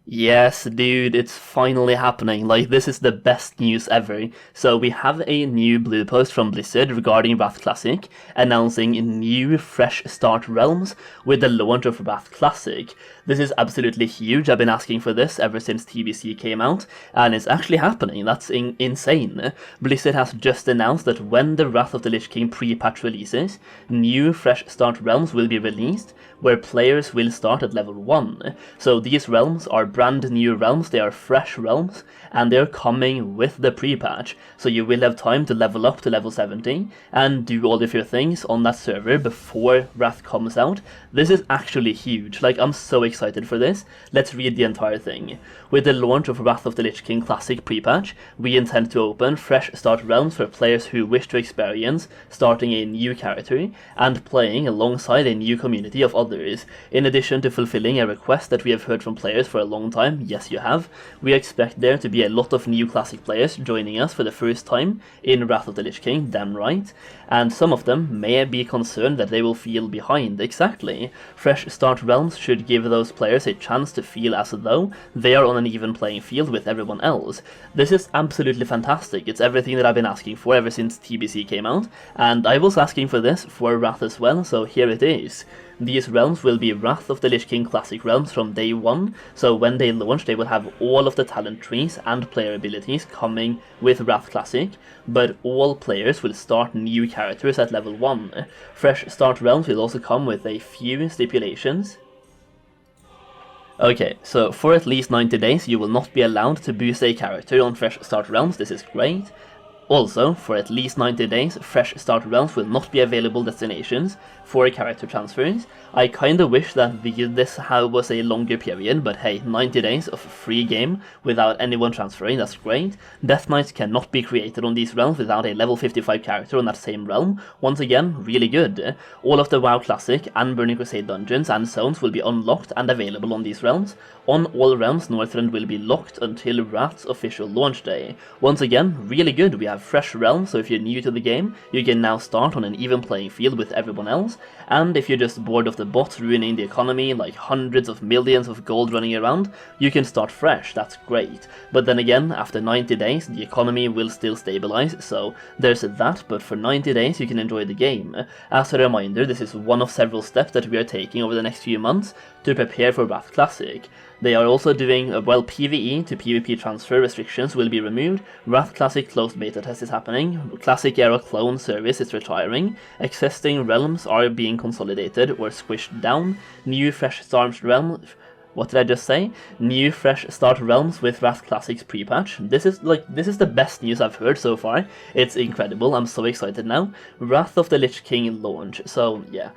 Yes, dude, it's finally happening. Like, this is the best news ever. So we have a new blog post from Blizzard regarding Wrath Classic, announcing new fresh start realms with the launch of Wrath Classic. This is absolutely huge. I've been asking for this ever since TBC came out, and it's actually happening. That's insane. Blizzard has just announced that when the Wrath of the Lich King pre-patch releases, new fresh start realms will be released, where players will start at level 1. So these realms are brand new realms, they are fresh realms, and they're coming with the pre-patch, so you will have time to level up to level 70 and do all of your things on that server before Wrath comes out. This is actually huge. Like, I'm so excited for this. Let's read the entire thing. With the launch of Wrath of the Lich King Classic pre-patch, we intend to open fresh start realms for players who wish to experience starting a new character and playing alongside a new community of others. In addition to fulfilling a request that we have heard from players for a long time, yes you have, we expect there to be a lot of new classic players joining us for the first time in Wrath of the Lich King, damn right, and some of them may be concerned that they will feel behind. Exactly. Fresh start realms should give those players a chance to feel as though they are on an even playing field with everyone else. This is absolutely fantastic. It's everything that I've been asking for ever since TBC came out, and I was asking for this for Wrath as well, so here it is. These realms will be Wrath of the Lich King Classic realms from day 1, so when they launch they will have all of the talent trees and player abilities coming with Wrath Classic, but all players will start new characters at level 1. Fresh start realms will also come with a few stipulations. Okay, so for at least 90 days you will not be allowed to boost a character on fresh start realms, this is great. Also, for at least 90 days, fresh start realms will not be available destinations for character transfers. I kinda wish that this was a longer period, but hey, 90 days of free game without anyone transferring, that's great. Death Knights cannot be created on these realms without a level 55 character on that same realm. Once again, really good. All of the WoW Classic and Burning Crusade dungeons and zones will be unlocked and available on these realms. On all realms, Northrend will be locked until Wrath's official launch day. Once again, really good. We have fresh realms, so if you're new to the game, you can now start on an even playing field with everyone else, and if you're just bored of the bots ruining the economy, like hundreds of millions of gold running around, you can start fresh, that's great. But then again, after 90 days, the economy will still stabilize, so there's that, but for 90 days you can enjoy the game. As a reminder, this is one of several steps that we are taking over the next few months to prepare for Wrath Classic. They are also doing, well, PvE to PvP transfer restrictions will be removed, Wrath Classic closed beta test is happening, Classic era clone service is retiring, existing realms are being consolidated or squished down, new fresh start realms... What did I just say? New fresh start realms with Wrath Classic's pre-patch. This is the best news I've heard so far. It's incredible, I'm so excited now. Wrath of the Lich King launch, so yeah.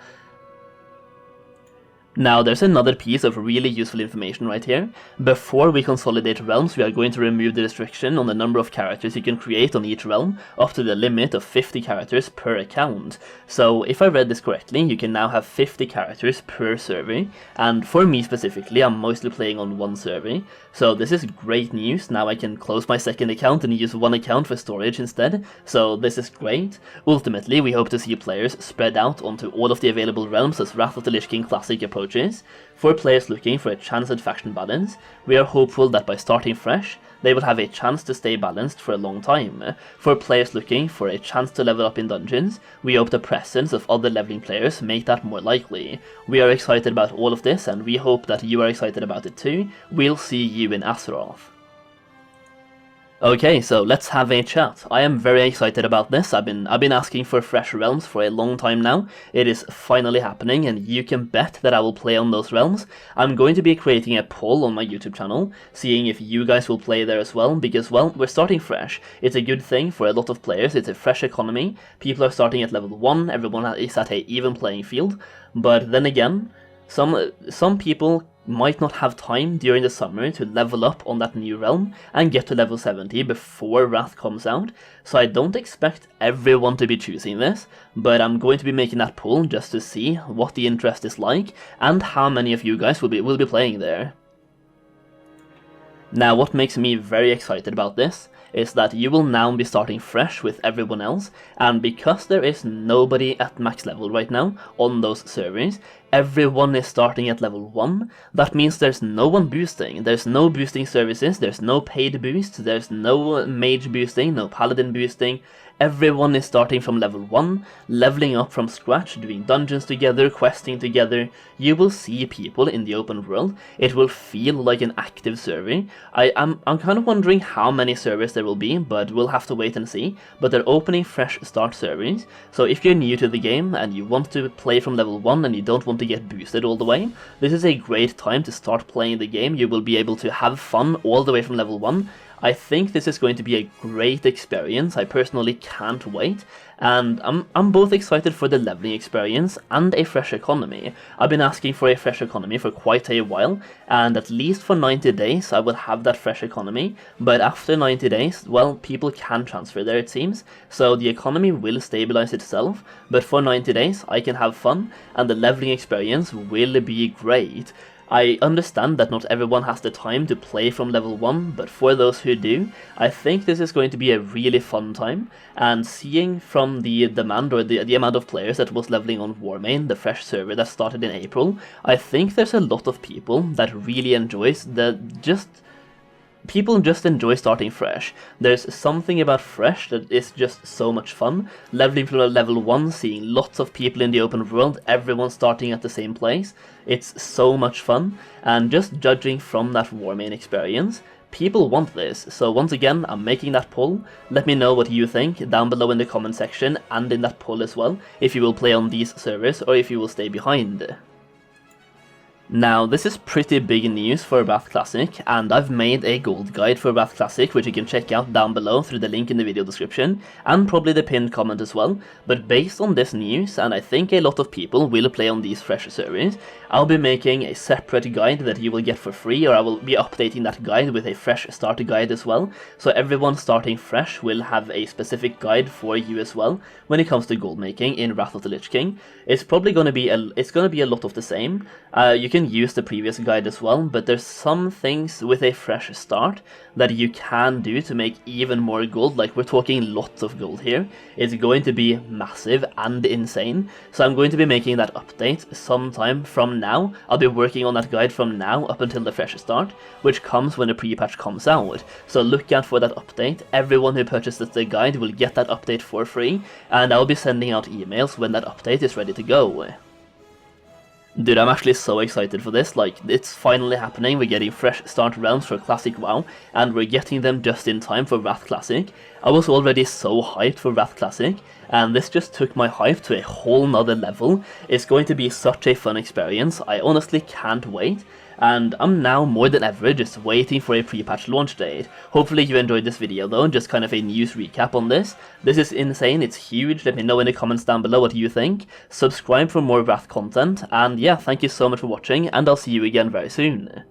Now, there's another piece of really useful information right here. Before we consolidate realms, we are going to remove the restriction on the number of characters you can create on each realm, up to the limit of 50 characters per account. So, if I read this correctly, you can now have 50 characters per server, and for me specifically, I'm mostly playing on one server, so this is great news. Now I can close my second account and use one account for storage instead, so this is great. Ultimately, we hope to see players spread out onto all of the available realms as Wrath of the Lich King Classic approaches. For players looking for a chance at faction balance, we are hopeful that by starting fresh, they will have a chance to stay balanced for a long time. For players looking for a chance to level up in dungeons, we hope the presence of other leveling players make that more likely. We are excited about all of this, and we hope that you are excited about it too. We'll see you in Azeroth. Okay, so let's have a chat. I am very excited about this. I've been asking for fresh realms for a long time now. It is finally happening, and you can bet that I will play on those realms. I'm going to be creating a poll on my YouTube channel, seeing if you guys will play there as well, because, well, we're starting fresh. It's a good thing for a lot of players, it's a fresh economy, people are starting at level 1, everyone is at an even playing field, but then again, some people might not have time during the summer to level up on that new realm and get to level 70 before Wrath comes out, so I don't expect everyone to be choosing this, but I'm going to be making that poll just to see what the interest is like and how many of you guys will be playing there. Now, what makes me very excited about this is that you will now be starting fresh with everyone else, and because there is nobody at max level right now on those servers, everyone is starting at level 1. That means there's no one boosting. There's no boosting services, there's no paid boost, there's no mage boosting, no paladin boosting. Everyone is starting from level 1, leveling up from scratch, doing dungeons together, questing together. You will see people in the open world. It will feel like an active server. I'm kind of wondering how many servers there will be, but we'll have to wait and see. But they're opening fresh start servers, so if you're new to the game and you want to play from level 1 and you don't want to get boosted all the way, this is a great time to start playing the game. You will be able to have fun all the way from level 1. I think this is going to be a great experience. I personally can't wait, and I'm both excited for the leveling experience and a fresh economy. I've been asking for a fresh economy for quite a while, and at least for 90 days I will have that fresh economy, but after 90 days, well, people can transfer there it seems, so the economy will stabilize itself, but for 90 days I can have fun, and the leveling experience will be great. I understand that not everyone has the time to play from level 1, but for those who do, I think this is going to be a really fun time, and seeing from the demand or the amount of players that was leveling on Warmane, the fresh server that started in April, I think there's a lot of people that really enjoys people just enjoy starting fresh. There's something about fresh that is just so much fun. Leveling from level 1, seeing lots of people in the open world, everyone starting at the same place. It's so much fun, and just judging from that Warmane experience, people want this. So once again, I'm making that poll. Let me know what you think down below in the comment section, and in that poll as well, if you will play on these servers or if you will stay behind. Now, this is pretty big news for Wrath Classic, and I've made a gold guide for Wrath Classic, which you can check out down below through the link in the video description, and probably the pinned comment as well. But based on this news, and I think a lot of people will play on these fresh servers, I'll be making a separate guide that you will get for free, or I will be updating that guide with a fresh starter guide as well. So everyone starting fresh will have a specific guide for you as well when it comes to gold making in Wrath of the Lich King. It's probably going to be a lot of the same. You can use the previous guide as well, but there's some things with a fresh start that you can do to make even more gold. Like, we're talking lots of gold here. It's going to be massive and insane, so I'm going to be making that update sometime from now. I'll be working on that guide from now up until the fresh start, which comes when the pre-patch comes out, so look out for that update. Everyone who purchases the guide will get that update for free, and I'll be sending out emails when that update is ready to go. Dude, I'm actually so excited for this. Like, it's finally happening. We're getting fresh start realms for Classic WoW, and we're getting them just in time for Wrath Classic. I was already so hyped for Wrath Classic, and this just took my hype to a whole nother level. It's going to be such a fun experience. I honestly can't wait, and I'm now more than ever just waiting for a pre-patch launch date. Hopefully you enjoyed this video though, just kind of a news recap on this. This is insane, it's huge. Let me know in the comments down below what you think. Subscribe for more Wrath content, and yeah, thank you so much for watching, and I'll see you again very soon.